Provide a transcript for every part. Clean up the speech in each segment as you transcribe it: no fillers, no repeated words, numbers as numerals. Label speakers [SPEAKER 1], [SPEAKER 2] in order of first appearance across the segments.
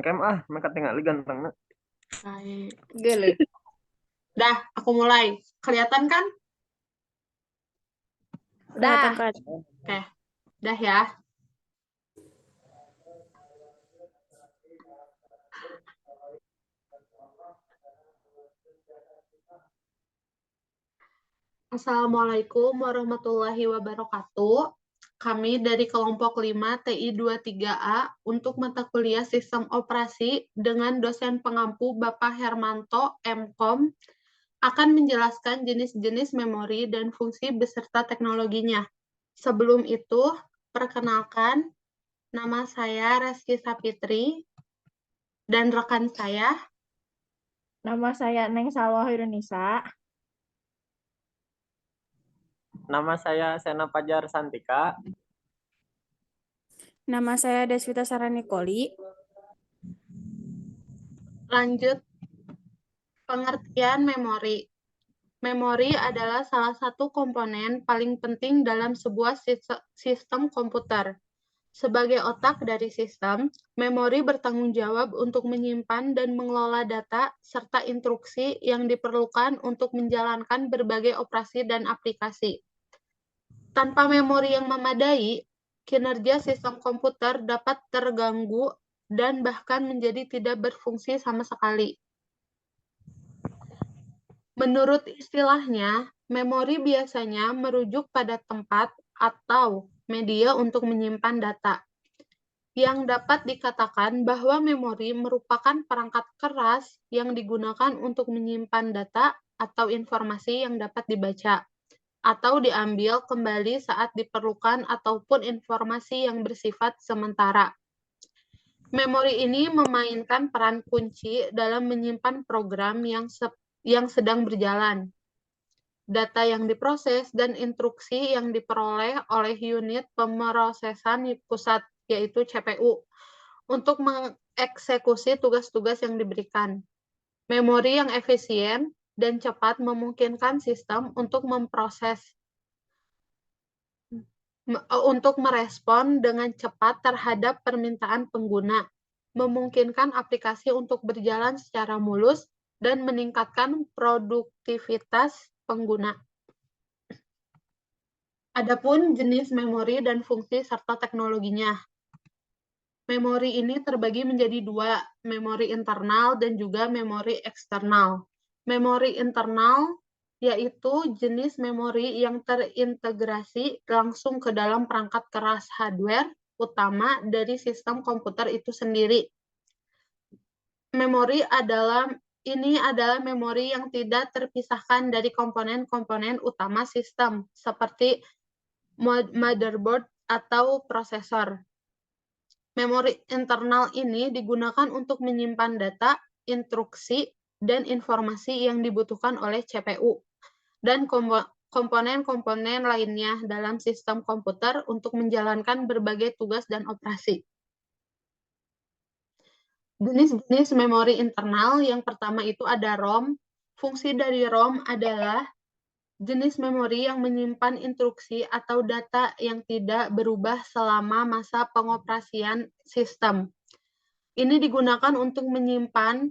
[SPEAKER 1] Cangkem mereka tinggal ganteng.
[SPEAKER 2] Baik. Gele. Dah, aku mulai. Kelihatan kan?
[SPEAKER 3] Kelihatan
[SPEAKER 2] Dah.
[SPEAKER 3] Kak.
[SPEAKER 2] Oke, dah ya. Assalamualaikum warahmatullahi wabarakatuh. Kami dari kelompok 5 TI 23A untuk mata kuliah Sistem Operasi dengan dosen pengampu Bapak Hermanto MKom akan menjelaskan jenis-jenis memori dan fungsi beserta teknologinya. Sebelum itu, perkenalkan, nama saya Reski Sapitri dan rekan saya.
[SPEAKER 3] Nama saya Neng Salwa Hirunisa.
[SPEAKER 1] Nama saya Sena Fajar Santika.
[SPEAKER 3] Nama saya Deswita Saranikoli.
[SPEAKER 2] Lanjut, pengertian memori. Memori adalah salah satu komponen paling penting dalam sebuah sistem komputer. Sebagai otak dari sistem, memori bertanggung jawab untuk menyimpan dan mengelola data serta instruksi yang diperlukan untuk menjalankan berbagai operasi dan aplikasi. Tanpa memori yang memadai, kinerja sistem komputer dapat terganggu dan bahkan menjadi tidak berfungsi sama sekali. Menurut istilahnya, memori biasanya merujuk pada tempat atau media untuk menyimpan data. Yang dapat dikatakan bahwa memori merupakan perangkat keras yang digunakan untuk menyimpan data atau informasi yang dapat dibaca atau diambil kembali saat diperlukan ataupun informasi yang bersifat sementara. Memori ini memainkan peran kunci dalam menyimpan program yang sedang berjalan, data yang diproses, dan instruksi yang diperoleh oleh unit pemrosesan pusat, yaitu CPU, untuk mengeksekusi tugas-tugas yang diberikan. Memori yang efisien dan cepat memungkinkan sistem untuk merespon dengan cepat terhadap permintaan pengguna, memungkinkan aplikasi untuk berjalan secara mulus, dan meningkatkan produktivitas pengguna. Adapun jenis memori dan fungsi serta teknologinya. Memori ini terbagi menjadi dua, memori internal dan juga memori eksternal. Memori internal yaitu jenis memori yang terintegrasi langsung ke dalam perangkat keras hardware utama dari sistem komputer itu sendiri. Ini adalah memori yang tidak terpisahkan dari komponen-komponen utama sistem, seperti motherboard atau prosesor. Memori internal ini digunakan untuk menyimpan data, instruksi, dan informasi yang dibutuhkan oleh CPU dan komponen-komponen lainnya dalam sistem komputer untuk menjalankan berbagai tugas dan operasi. Jenis-jenis memori internal yang pertama itu ada ROM. Fungsi dari ROM adalah jenis memori yang menyimpan instruksi atau data yang tidak berubah selama masa pengoperasian sistem. Ini digunakan untuk menyimpan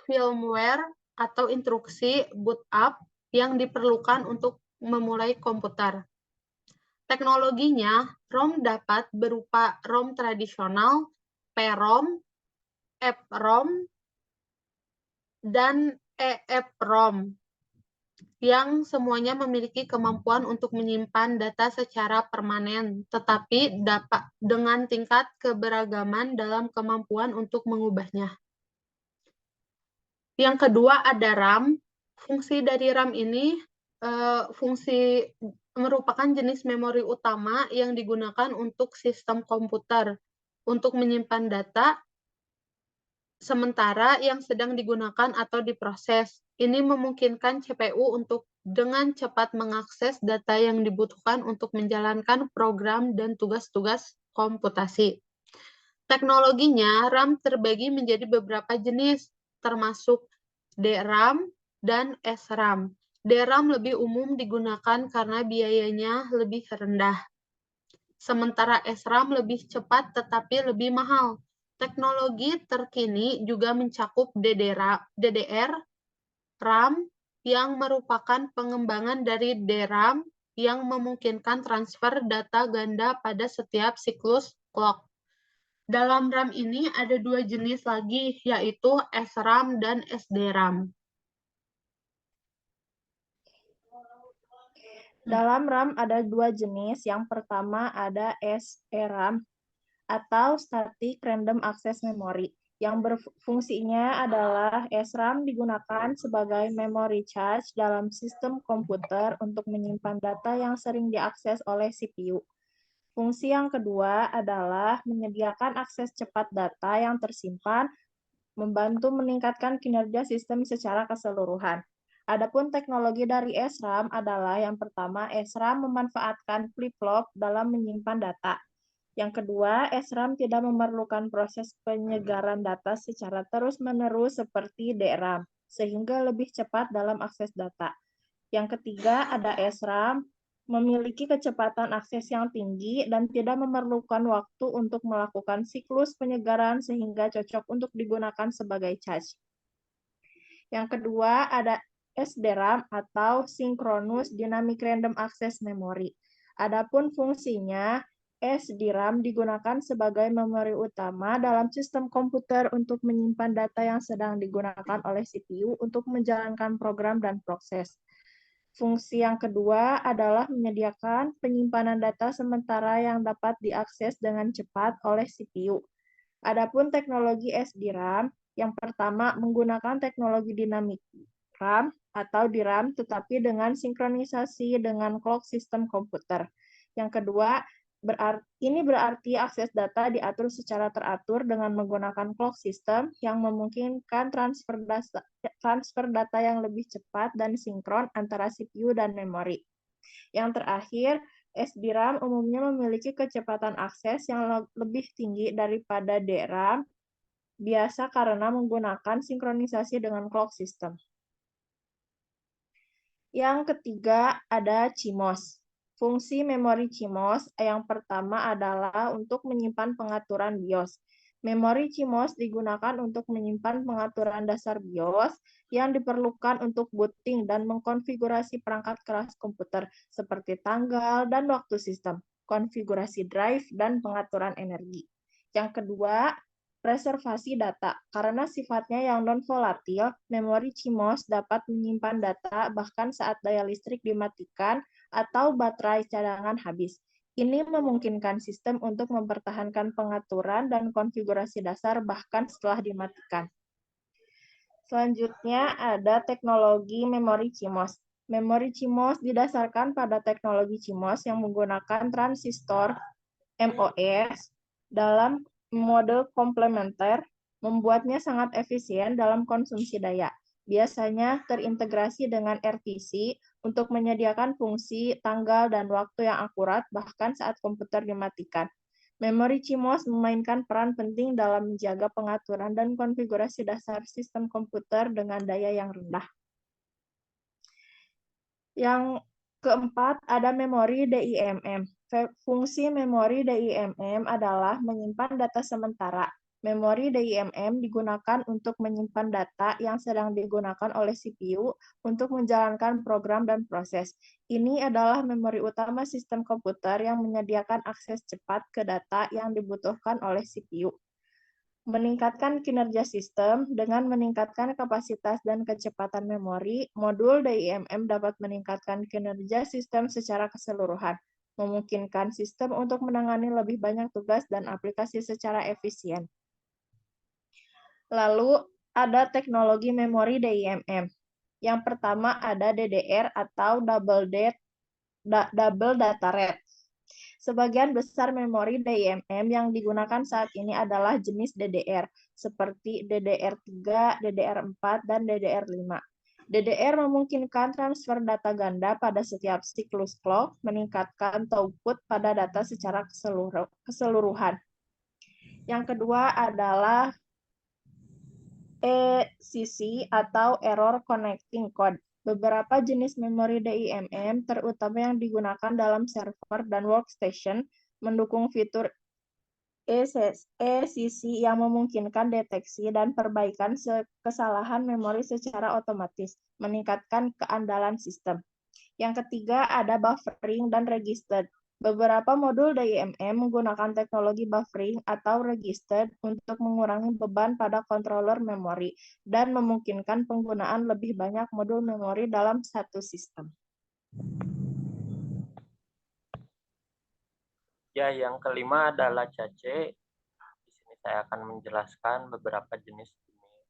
[SPEAKER 2] firmware atau instruksi boot up yang diperlukan untuk memulai komputer. Teknologinya, ROM dapat berupa ROM tradisional, PROM, EPROM, dan EEPROM, yang semuanya memiliki kemampuan untuk menyimpan data secara permanen, tetapi dapat dengan tingkat keberagaman dalam kemampuan untuk mengubahnya. Yang kedua ada RAM. Fungsi dari RAM ini merupakan jenis memori utama yang digunakan untuk sistem komputer untuk menyimpan data sementara yang sedang digunakan atau diproses. Ini memungkinkan CPU untuk dengan cepat mengakses data yang dibutuhkan untuk menjalankan program dan tugas-tugas komputasi. Teknologinya, RAM terbagi menjadi beberapa jenis, termasuk DRAM dan SRAM. DRAM lebih umum digunakan karena biayanya lebih rendah. Sementara SRAM lebih cepat tetapi lebih mahal. Teknologi terkini juga mencakup DDR, RAM, yang merupakan pengembangan dari DRAM yang memungkinkan transfer data ganda pada setiap siklus clock. Dalam RAM ini ada dua jenis lagi, yaitu SRAM dan SDRAM.
[SPEAKER 3] Dalam RAM ada dua jenis. Yang pertama ada SRAM atau Static Random Access Memory. Yang berfungsinya adalah SRAM digunakan sebagai memory charge dalam sistem komputer untuk menyimpan data yang sering diakses oleh CPU. Fungsi yang kedua adalah menyediakan akses cepat data yang tersimpan, membantu meningkatkan kinerja sistem secara keseluruhan. Adapun teknologi dari SRAM adalah yang pertama, SRAM memanfaatkan flip-flop dalam menyimpan data. Yang kedua, SRAM tidak memerlukan proses penyegaran data secara terus-menerus seperti DRAM, sehingga lebih cepat dalam akses data. Yang ketiga, ada SRAM memiliki kecepatan akses yang tinggi dan tidak memerlukan waktu untuk melakukan siklus penyegaran sehingga cocok untuk digunakan sebagai charge. Yang kedua, ada SDRAM atau Synchronous Dynamic Random Access Memory. Adapun fungsinya, SDRAM digunakan sebagai memori utama dalam sistem komputer untuk menyimpan data yang sedang digunakan oleh CPU untuk menjalankan program dan proses. Fungsi yang kedua adalah menyediakan penyimpanan data sementara yang dapat diakses dengan cepat oleh CPU. Adapun teknologi SDRAM, yang pertama menggunakan teknologi dinamik RAM atau DRAM, tetapi dengan sinkronisasi dengan clock sistem komputer. Yang kedua, ini berarti akses data diatur secara teratur dengan menggunakan clock system yang memungkinkan transfer data yang lebih cepat dan sinkron antara CPU dan memori. Yang terakhir, SDRAM umumnya memiliki kecepatan akses yang lebih tinggi daripada DRAM, biasa karena menggunakan sinkronisasi dengan clock system. Yang ketiga ada CMOS. Fungsi memori CMOS yang pertama adalah untuk menyimpan pengaturan BIOS. Memori CMOS digunakan untuk menyimpan pengaturan dasar BIOS yang diperlukan untuk booting dan mengkonfigurasi perangkat keras komputer seperti tanggal dan waktu sistem, konfigurasi drive, dan pengaturan energi. Yang kedua, preservasi data. Karena sifatnya yang non-volatil, memori CMOS dapat menyimpan data bahkan saat daya listrik dimatikan atau baterai cadangan habis. Ini memungkinkan sistem untuk mempertahankan pengaturan dan konfigurasi dasar bahkan setelah dimatikan. Selanjutnya ada teknologi memori CMOS. Memori CMOS didasarkan pada teknologi CMOS yang menggunakan transistor MOS dalam mode komplementer, membuatnya sangat efisien dalam konsumsi daya. Biasanya terintegrasi dengan RTC untuk menyediakan fungsi, tanggal, dan waktu yang akurat bahkan saat komputer dimatikan. Memori CMOS memainkan peran penting dalam menjaga pengaturan dan konfigurasi dasar sistem komputer dengan daya yang rendah. Yang keempat, ada memori DIMM. Fungsi memori DIMM adalah menyimpan data sementara. Memori DIMM digunakan untuk menyimpan data yang sedang digunakan oleh CPU untuk menjalankan program dan proses. Ini adalah memori utama sistem komputer yang menyediakan akses cepat ke data yang dibutuhkan oleh CPU. Meningkatkan kinerja sistem dengan meningkatkan kapasitas dan kecepatan memori, modul DIMM dapat meningkatkan kinerja sistem secara keseluruhan, memungkinkan sistem untuk menangani lebih banyak tugas dan aplikasi secara efisien. Lalu ada teknologi memori DIMM. Yang pertama ada DDR atau Double Data Rate. Sebagian besar memori DIMM yang digunakan saat ini adalah jenis DDR, seperti DDR3, DDR4, dan DDR5. DDR memungkinkan transfer data ganda pada setiap siklus clock, meningkatkan throughput pada data secara keseluruhan. Yang kedua adalah ECC atau Error Connecting Code. Beberapa jenis memori DIMM, terutama yang digunakan dalam server dan workstation, mendukung fitur sisi yang memungkinkan deteksi dan perbaikan kesalahan memori secara otomatis, meningkatkan keandalan sistem. Yang ketiga ada buffering dan registered. Beberapa modul DIMM menggunakan teknologi buffering atau registered untuk mengurangi beban pada controller memori dan memungkinkan penggunaan lebih banyak modul memori dalam satu sistem.
[SPEAKER 1] Ya, yang kelima adalah cache. Di sini saya akan menjelaskan beberapa jenis-jenis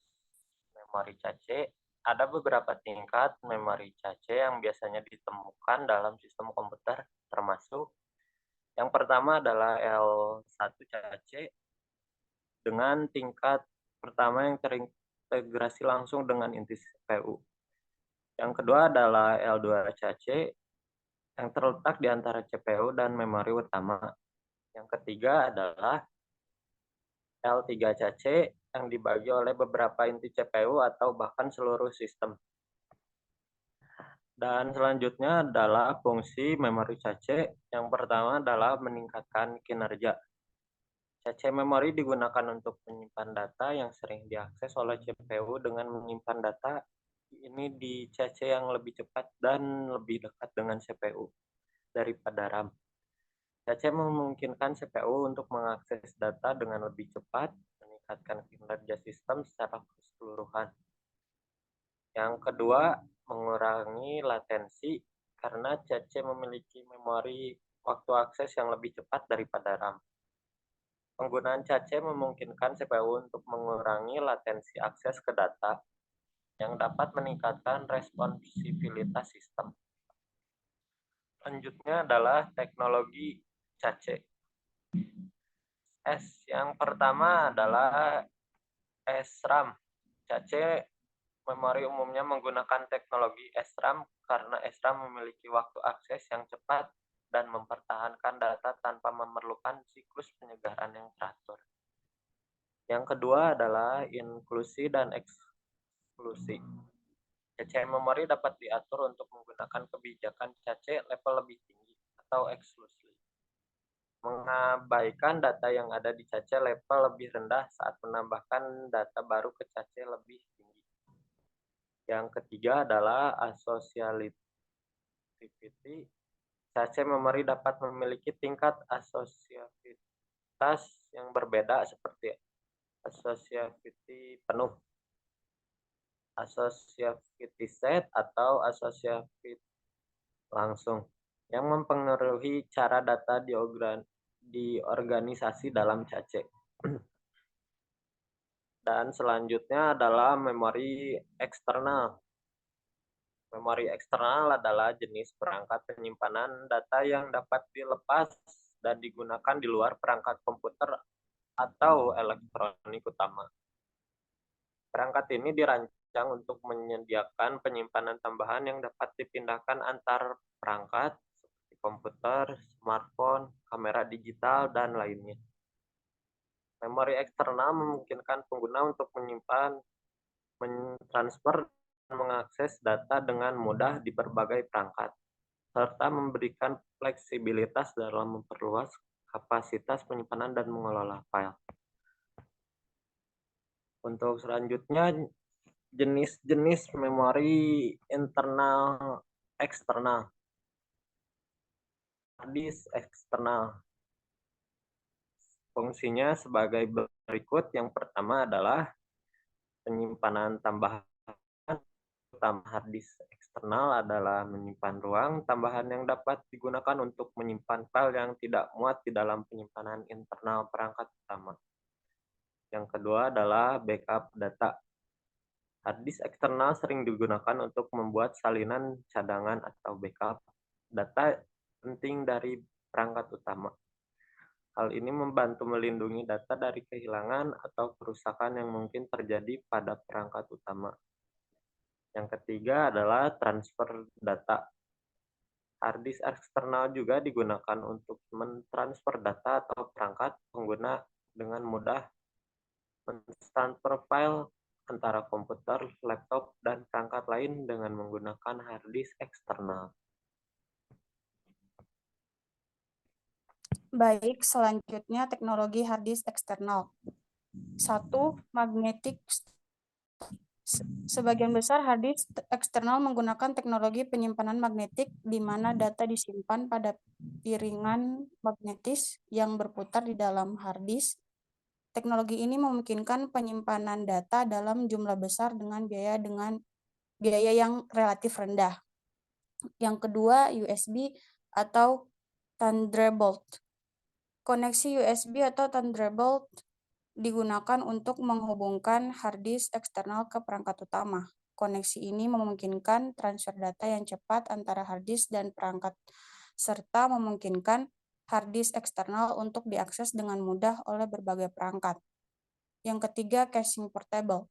[SPEAKER 1] memori cache. Ada beberapa tingkat memori cache yang biasanya ditemukan dalam sistem komputer, termasuk yang pertama adalah L1 cache dengan tingkat pertama yang terintegrasi langsung dengan inti CPU. Yang kedua adalah L2 cache yang terletak di antara CPU dan memori utama. Yang ketiga adalah L3 cache yang dibagi oleh beberapa inti CPU atau bahkan seluruh sistem. Dan selanjutnya adalah fungsi memori cache. Yang pertama adalah meningkatkan kinerja. Cache memori digunakan untuk menyimpan data yang sering diakses oleh CPU dengan menyimpan data ini di cache yang lebih cepat dan lebih dekat dengan CPU daripada RAM. Cache memungkinkan CPU untuk mengakses data dengan lebih cepat, meningkatkan kinerja sistem secara keseluruhan. Yang kedua, mengurangi latensi karena cache memiliki memori waktu akses yang lebih cepat daripada RAM. Penggunaan cache memungkinkan CPU untuk mengurangi latensi akses ke data yang dapat meningkatkan responsivitas sistem. Selanjutnya adalah teknologi cache. Yang pertama adalah SRAM. Cache memori umumnya menggunakan teknologi SRAM karena SRAM memiliki waktu akses yang cepat dan mempertahankan data tanpa memerlukan siklus penyegaran yang teratur. Yang kedua adalah inklusi dan eksklusi. Cache memori dapat diatur untuk menggunakan kebijakan cache level lebih tinggi atau eksklusi, mengabaikan data yang ada di cache level lebih rendah saat menambahkan data baru ke cache lebih tinggi. Yang ketiga adalah associativity. Cache memori dapat memiliki tingkat asosiativitas yang berbeda seperti associativity penuh, associativity set, atau associativity langsung, yang mempengaruhi cara data diorganisasi dalam cache. Dan selanjutnya adalah memori eksternal. Memori eksternal adalah jenis perangkat penyimpanan data yang dapat dilepas dan digunakan di luar perangkat komputer atau elektronik utama. Perangkat ini dirancang untuk menyediakan penyimpanan tambahan yang dapat dipindahkan antar perangkat seperti komputer, smartphone, kamera digital, dan lainnya. Memori eksternal memungkinkan pengguna untuk menyimpan, mentransfer, dan mengakses data dengan mudah di berbagai perangkat, serta memberikan fleksibilitas dalam memperluas kapasitas penyimpanan dan mengelola file. Untuk selanjutnya, jenis-jenis memori internal eksternal. Hard disk eksternal. Fungsinya sebagai berikut. Yang pertama adalah penyimpanan tambahan. Utama hard disk eksternal adalah menyimpan ruang tambahan yang dapat digunakan untuk menyimpan file yang tidak muat di dalam penyimpanan internal perangkat utama. Yang kedua adalah backup data. Hard disk eksternal sering digunakan untuk membuat salinan cadangan atau backup data penting dari perangkat utama. Hal ini membantu melindungi data dari kehilangan atau kerusakan yang mungkin terjadi pada perangkat utama. Yang ketiga adalah transfer data. Hard disk eksternal juga digunakan untuk mentransfer data atau perangkat pengguna dengan mudah mentransfer file antara komputer, laptop, dan perangkat lain dengan menggunakan hard disk eksternal.
[SPEAKER 4] Baik, selanjutnya teknologi hard disk eksternal. 1. Magnetic. Sebagian besar hard disk eksternal menggunakan teknologi penyimpanan magnetik di mana data disimpan pada piringan magnetis yang berputar di dalam hard disk. Teknologi ini memungkinkan penyimpanan data dalam jumlah besar dengan biaya yang relatif rendah. Yang kedua, USB atau Thunderbolt. Koneksi USB atau Thunderbolt digunakan untuk menghubungkan hard disk eksternal ke perangkat utama. Koneksi ini memungkinkan transfer data yang cepat antara hard disk dan perangkat, serta memungkinkan hard disk eksternal untuk diakses dengan mudah oleh berbagai perangkat. Yang ketiga, casing portable.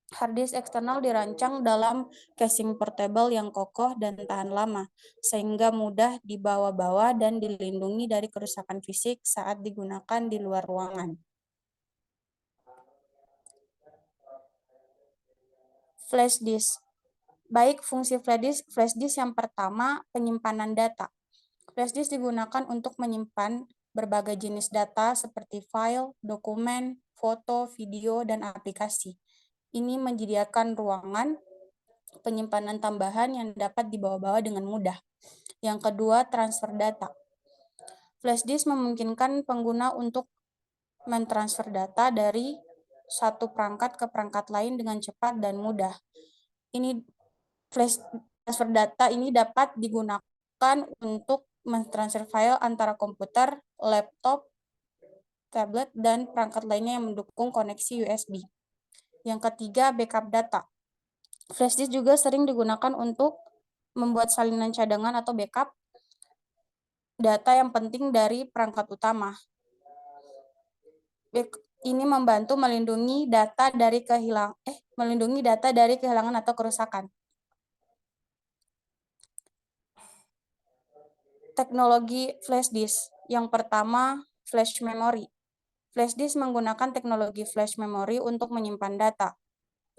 [SPEAKER 4] Hard disk eksternal dirancang dalam casing portable yang kokoh dan tahan lama, sehingga mudah dibawa-bawa dan dilindungi dari kerusakan fisik saat digunakan di luar ruangan. Flash disk. Baik, fungsi flash disk yang pertama, penyimpanan data. Flash disk digunakan untuk menyimpan berbagai jenis data seperti file, dokumen, foto, video, dan aplikasi. Ini menyediakan ruangan penyimpanan tambahan yang dapat dibawa-bawa dengan mudah. Yang kedua, transfer data. Flash disk memungkinkan pengguna untuk mentransfer data dari satu perangkat ke perangkat lain dengan cepat dan mudah. Ini flash transfer data ini dapat digunakan untuk mentransfer file antara komputer, laptop, tablet, dan perangkat lainnya yang mendukung koneksi USB. Yang ketiga, backup data. Flash disk juga sering digunakan untuk membuat salinan cadangan atau backup data yang penting dari perangkat utama. Ini membantu melindungi data dari kehilangan atau kerusakan. Teknologi flash disk. Yang pertama, flash memory. Flash disk menggunakan teknologi flash memory untuk menyimpan data.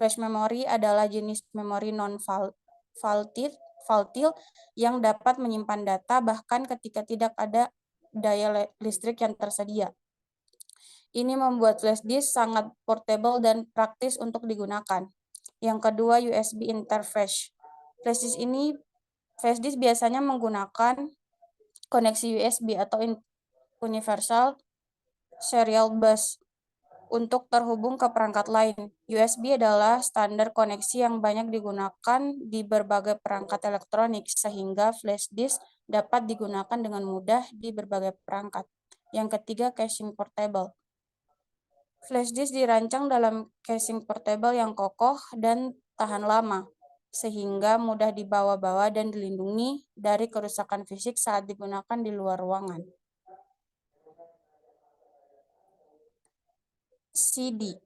[SPEAKER 4] Flash memory adalah jenis memori non-volatile yang dapat menyimpan data bahkan ketika tidak ada daya listrik yang tersedia. Ini membuat flash disk sangat portable dan praktis untuk digunakan. Yang kedua, USB interface. Flash disk biasanya menggunakan koneksi USB atau Universal Serial Bus untuk terhubung ke perangkat lain. USB adalah standar koneksi yang banyak digunakan di berbagai perangkat elektronik, sehingga flash disk dapat digunakan dengan mudah di berbagai perangkat. Yang ketiga, casing portable. Flash disk dirancang dalam casing portable yang kokoh dan tahan lama, sehingga mudah dibawa-bawa dan dilindungi dari kerusakan fisik saat digunakan di luar ruangan. CD.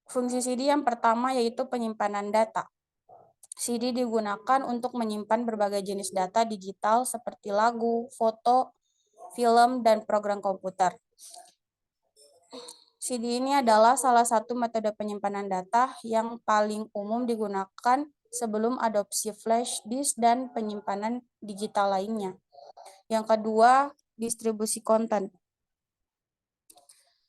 [SPEAKER 4] Fungsi CD yang pertama yaitu penyimpanan data. CD digunakan untuk menyimpan berbagai jenis data digital seperti lagu, foto, film, dan program komputer. CD ini adalah salah satu metode penyimpanan data yang paling umum digunakan sebelum adopsi flash disk dan penyimpanan digital lainnya. Yang kedua, distribusi konten.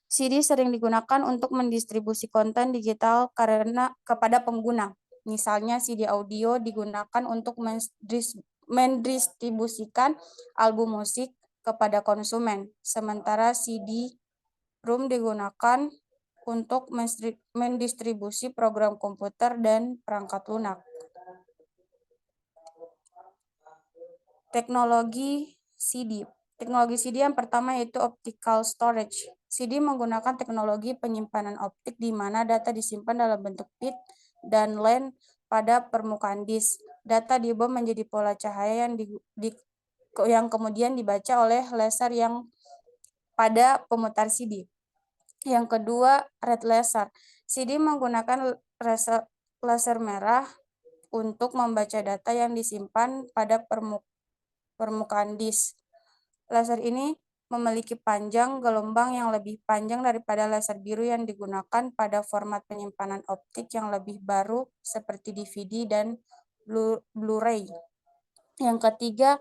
[SPEAKER 4] CD sering digunakan untuk mendistribusi konten digital kepada pengguna. Misalnya CD audio digunakan untuk mendistribusikan album musik kepada konsumen, sementara CD-ROM digunakan untuk mendistribusi program komputer dan perangkat lunak. Teknologi CD. Teknologi CD yang pertama yaitu optical storage. CD menggunakan teknologi penyimpanan optik di mana data disimpan dalam bentuk bit dan line pada permukaan disk. Data diubah menjadi pola cahaya yang kemudian dibaca oleh laser yang pada pemutar CD. Yang kedua, red laser. CD menggunakan laser merah untuk membaca data yang disimpan pada permukaan disk. Laser ini memiliki panjang gelombang yang lebih panjang daripada laser biru yang digunakan pada format penyimpanan optik yang lebih baru seperti DVD dan Blu-ray. Yang ketiga,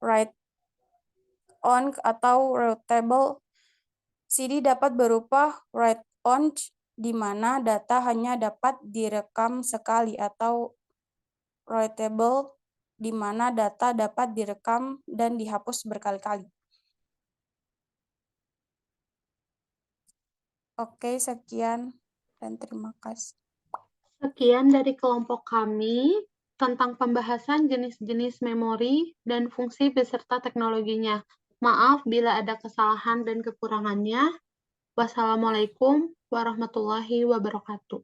[SPEAKER 4] write write-on atau routable. CD dapat berupa write-on, di mana data hanya dapat direkam sekali, atau writable, di mana data dapat direkam dan dihapus berkali-kali. Oke, sekian dan terima kasih.
[SPEAKER 2] Sekian dari kelompok kami tentang pembahasan jenis-jenis memori dan fungsi beserta teknologinya. Maaf bila ada kesalahan dan kekurangannya. Wassalamualaikum warahmatullahi wabarakatuh.